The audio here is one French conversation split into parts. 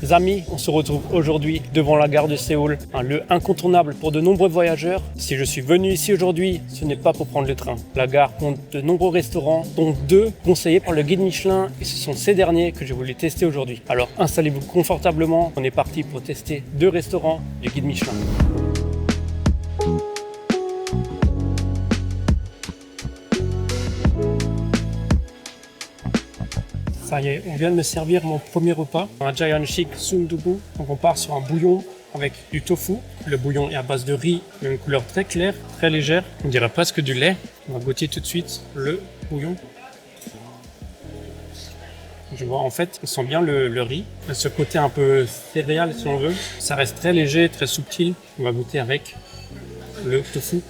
Les amis, on se retrouve aujourd'hui devant la gare de Séoul, un lieu incontournable pour de nombreux voyageurs. Si je suis venu ici aujourd'hui, ce n'est pas pour prendre le train. La gare compte de nombreux restaurants, dont 2 conseillés par le guide Michelin, et ce sont ces derniers que je voulais tester aujourd'hui. Alors installez-vous confortablement, on est parti pour tester 2 restaurants du guide Michelin. Ça y est, on vient de me servir mon premier repas, un Giant Chic Sundubu. Donc on part sur un bouillon avec du tofu. Le bouillon est à base de riz, une couleur très claire, très légère. On dirait presque du lait. On va goûter tout de suite le bouillon. Je vois, en fait, on sent bien le riz. Ce côté un peu céréal, si on veut. Ça reste très léger, très subtil. On va goûter avec le tofu.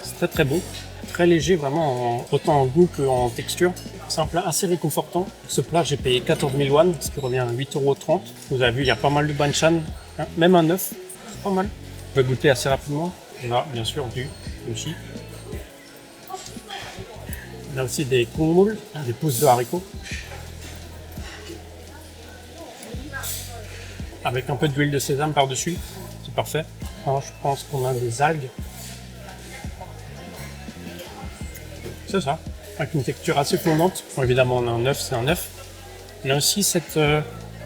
C'est très très beau. Très léger, vraiment, autant en goût qu'en texture. C'est un plat assez réconfortant. Ce plat, j'ai payé 14 000 won, ce qui revient à 8,30 €. Vous avez vu, il y a pas mal de banchan, hein, même un œuf, c'est pas mal. On va goûter assez rapidement. On a bien sûr du kimchi. On a aussi des kongmul, des pousses de haricots. Avec un peu d'huile de sésame par-dessus, c'est parfait. Alors, je pense qu'on a des algues. C'est ça, avec une texture assez fondante. Bon, évidemment, on a un œuf, c'est un œuf. On a aussi cette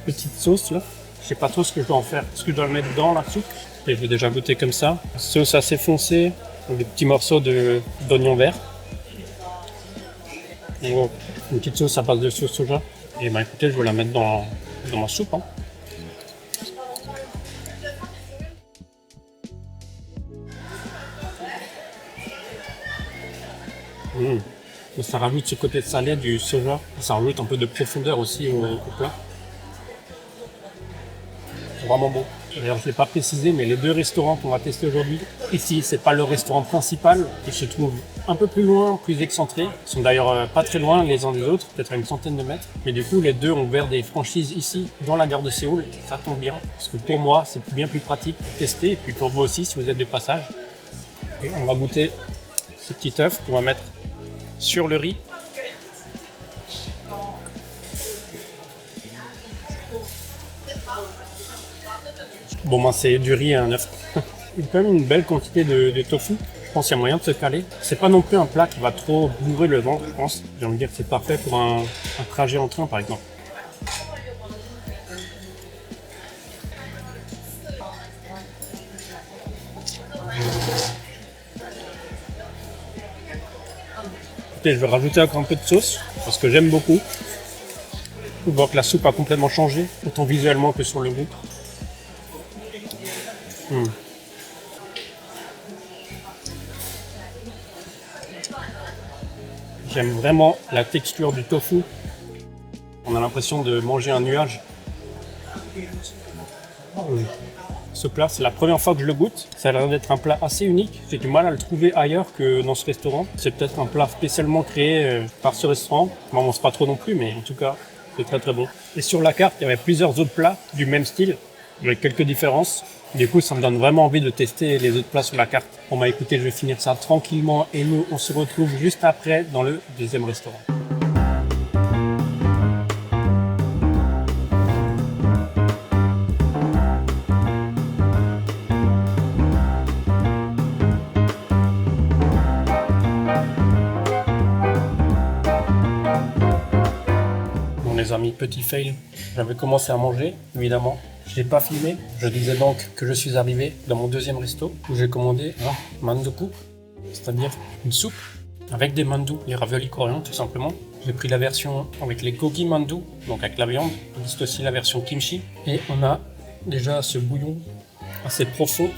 petite sauce là. Je sais pas trop ce que je dois en faire. Est-ce que je dois le mettre dans la soupe? Et je vais déjà goûter comme ça. Sauce assez foncée, avec des petits morceaux d'oignon vert. Bon, une petite sauce à base de sauce soja. Et bah écoutez, je vais la mettre dans ma soupe. Hein. Ça rajoute ce côté salé du soja, ça rajoute un peu de profondeur aussi au plat. C'est vraiment bon. D'ailleurs, je ne l'ai pas précisé, mais les 2 restaurants qu'on va tester aujourd'hui, ici, c'est pas le restaurant principal, il se trouve un peu plus loin, plus excentré. Ils sont d'ailleurs pas très loin les uns des autres, peut-être à une centaine de mètres. Mais du coup, les 2 ont ouvert des franchises ici, dans la gare de Séoul. Ça tombe bien, parce que pour moi, c'est bien plus pratique pour tester, et puis pour vous aussi, si vous êtes de passage. Et on va goûter ce petit œuf qu'on va mettre sur le riz. Bon, ben, c'est du riz et un œuf. Il y a quand même une belle quantité de tofu. Je pense qu'il y a moyen de se caler. C'est pas non plus un plat qui va trop bourrer le ventre, je pense. J'ai envie de dire que c'est parfait pour un trajet en train, par exemple. Écoutez, je vais rajouter encore un peu de sauce, parce que j'aime beaucoup. On voit que la soupe a complètement changé, autant visuellement que sur le goût. J'aime vraiment la texture du tofu. On a l'impression de manger un nuage. Ce plat, c'est la première fois que je le goûte. Ça a l'air d'être un plat assez unique. J'ai du mal à le trouver ailleurs que dans ce restaurant. C'est peut-être un plat spécialement créé par ce restaurant. Moi, on ne sait pas trop non plus, mais en tout cas, c'est très très bon. Et sur la carte, il y avait plusieurs autres plats du même style, avec quelques différences. Du coup, ça me donne vraiment envie de tester les autres plats sur la carte. Bon bah écoutez, je vais finir ça tranquillement et nous, on se retrouve juste après dans le deuxième restaurant. Bon les amis, petit fail. J'avais commencé à manger, évidemment. Je l'ai pas filmé. Je disais donc que je suis arrivé dans mon deuxième resto où j'ai commandé un mandoku, c'est-à-dire une soupe avec des mandou, les raviolis coréens tout simplement. J'ai pris la version avec les gogi mandu, donc avec la viande. Il existe aussi la version kimchi. Et on a déjà ce bouillon assez profond.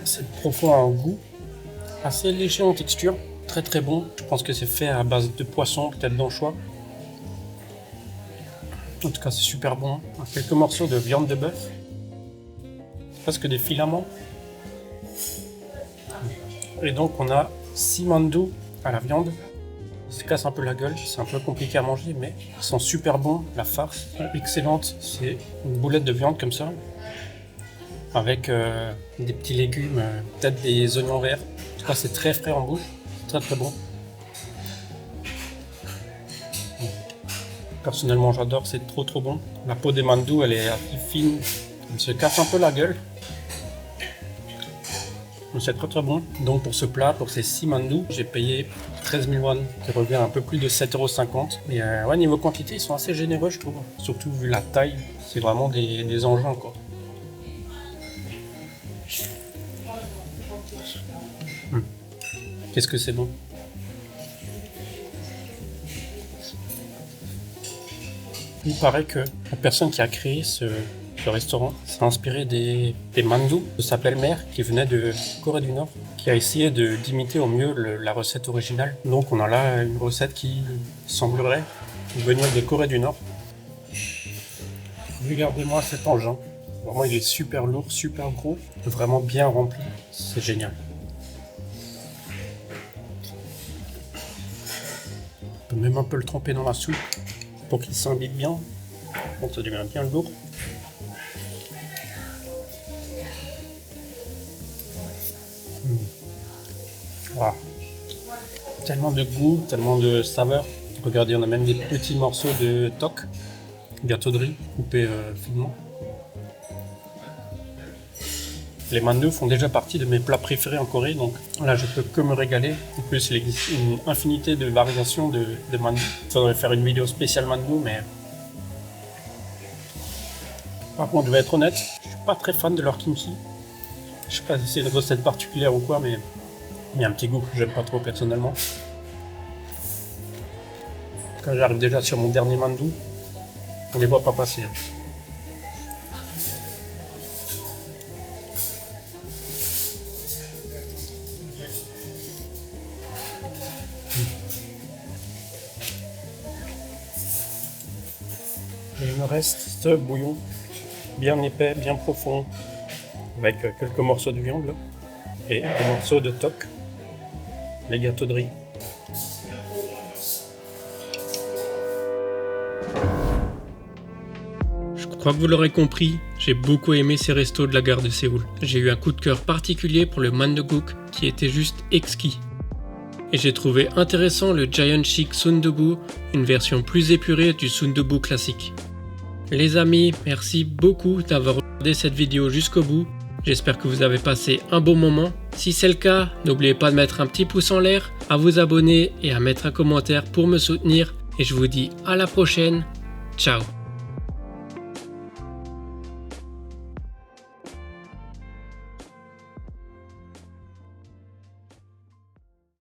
Assez profond à un goût, assez léger en texture, très très bon. Je pense que c'est fait à base de poisson, peut-être d'anchois. En tout cas, c'est super bon. Quelques morceaux de viande de bœuf. Presque des filaments. Et donc, on a 6 mandou à la viande. Ils se cassent un peu la gueule. C'est un peu compliqué à manger, mais ils sont super bons. La farce est excellente. C'est une boulette de viande comme ça. Avec des petits légumes, peut-être des oignons verts. En tout cas, c'est très frais en bouche. Très très bon. Personnellement, j'adore, c'est trop bon. La peau des mandous, elle est assez fine. Elle se casse un peu la gueule. Mais c'est très bon. Donc pour ce plat, pour ces 6 mandous, j'ai payé 13 000 won, qui revient à un peu plus de 7,50 €. Et ouais, niveau quantité, ils sont assez généreux, je trouve. Surtout vu la taille, c'est vraiment des engins, quoi. Qu'est-ce que c'est bon. Il paraît que la personne qui a créé ce restaurant s'est inspiré des mandous de sa belle-mère qui venait de Corée du Nord, qui a essayé d'imiter au mieux la recette originale. Donc on a là une recette qui semblerait venir de Corée du Nord. Regardez-moi cet engin. Vraiment, il est super lourd, super gros, vraiment bien rempli. C'est génial. On peut même un peu le tremper dans la soupe pour qu'il s'imbibe bien. Bon, ça devient bien lourd. Wow. Tellement de goût, tellement de saveur. Regardez, on a même des petits morceaux de tok, gâteau de riz coupé finement. Les mandous font déjà partie de mes plats préférés en Corée, donc là je peux que me régaler. En plus, il existe une infinité de variations de mandous. Il faudrait faire une vidéo spéciale mandou, mais par contre, je vais être honnête, je suis pas très fan de leur kimchi. Je sais pas si c'est une recette particulière ou quoi, mais il y a un petit goût que j'aime pas trop personnellement. Quand j'arrive déjà sur mon dernier mandou, on les voit pas passer. Et il me reste ce bouillon bien épais, bien profond, avec quelques morceaux de viande là, et des morceaux de tok, les gâteaux de riz. Je crois que vous l'aurez compris, j'ai beaucoup aimé ces restos de la gare de Séoul. J'ai eu un coup de cœur particulier pour le mandoguk qui était juste exquis. Et j'ai trouvé intéressant le Giant Chic Sundubu, une version plus épurée du Sundubu classique. Les amis, merci beaucoup d'avoir regardé cette vidéo jusqu'au bout. J'espère que vous avez passé un bon moment. Si c'est le cas, n'oubliez pas de mettre un petit pouce en l'air, à vous abonner et à mettre un commentaire pour me soutenir. Et je vous dis à la prochaine. Ciao.